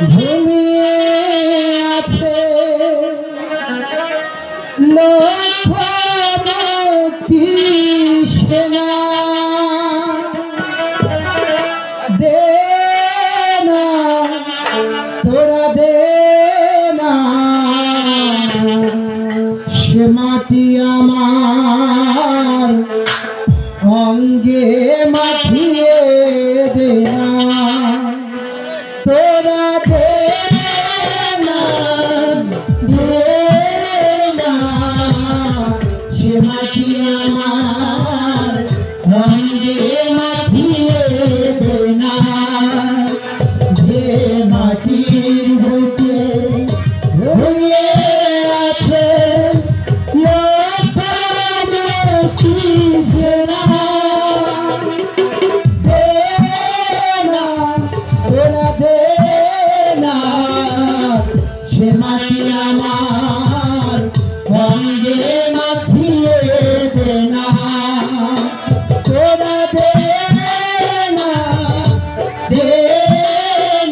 ঘুমিয়ে আছে লক্ষ্মী সেনা দে না তোরা দে না সে মাটি আমার অঙ্গে মাখিয়ে দে না তোরা দে না সে মাটি আমার অঙ্গে মাখিয়ে দে না যে মাটির বুকে রয়ে আছে লক্ষ্মী সেনা দে না তোরা দে না সে মাটি আমার অঙ্গে মাখিয়ে দে না তোরা দে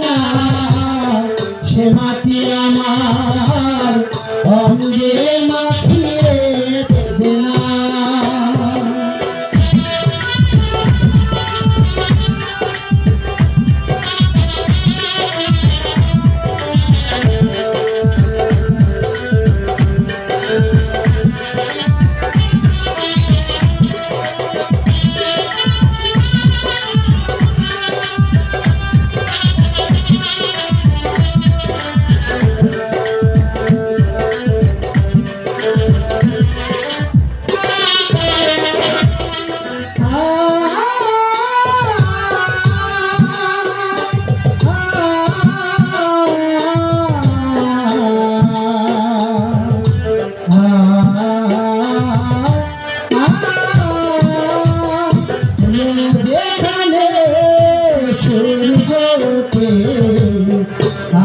না সে মাটি আমার অঙ্গে মাখিয়ে দে না।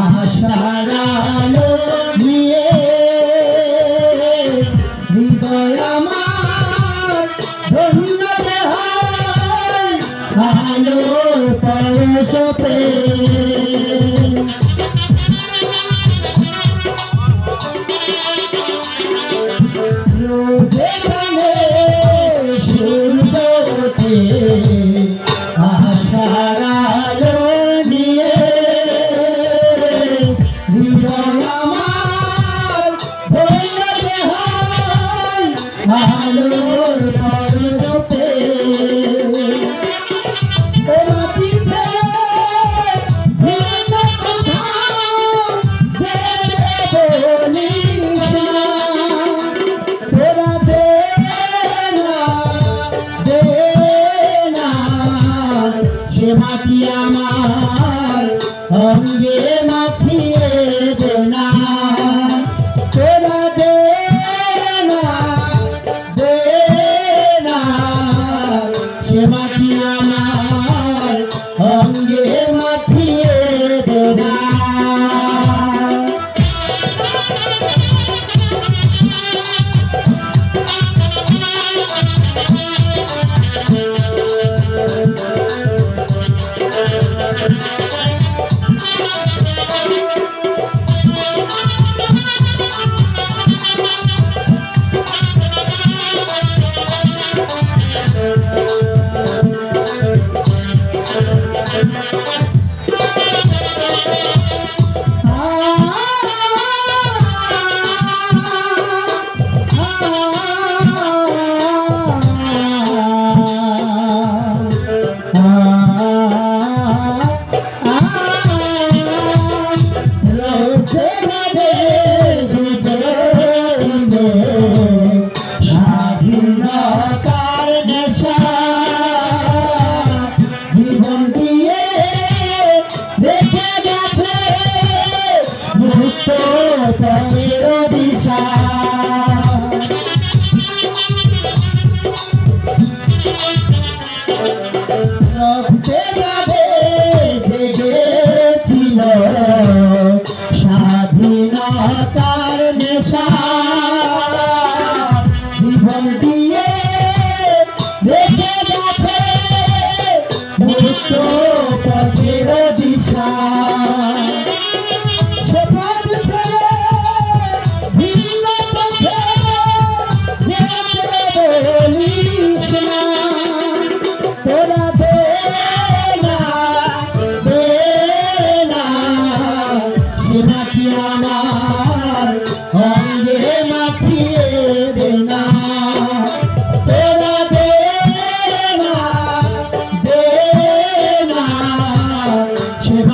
আশার আলো নিয়ে হৃদয় আমার ধন্য হয় আলো পরশে যেখানে সূর্যতে আশার আলো নিয়ে হৃদয় আমার ধন্য হয় আলোর পরশে মাটি আমার অঙ্গে মাখিয়ে দে না তোরা দে না সে মাটি আমার অঙ্গে মাখিয়ে দে না।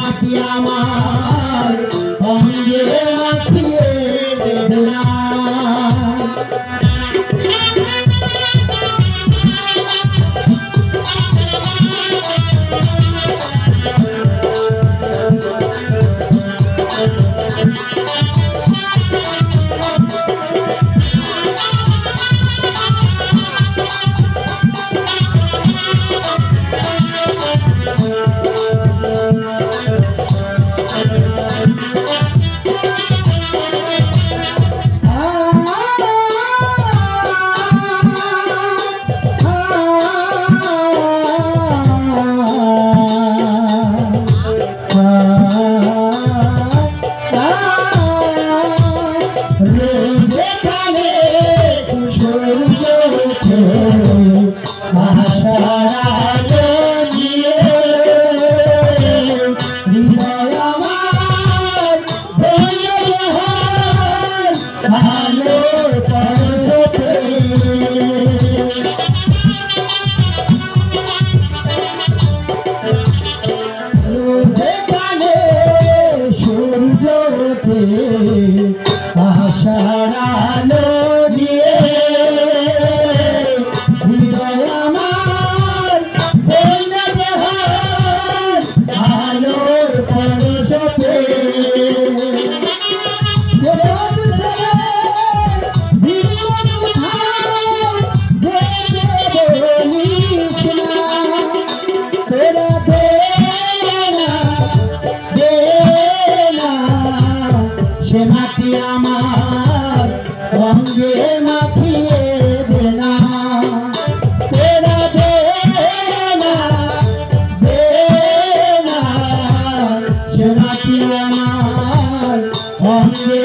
মাটি আমার অঙ্গে মাখিয়ে দে না। আশার আলো দিয়ে হৃদয় আমার আলোর পরশে সে মাটি আমার অঙ্গে মাখিয়ে দে না। তেরা দে না সে মাটি আমার অঙ্গে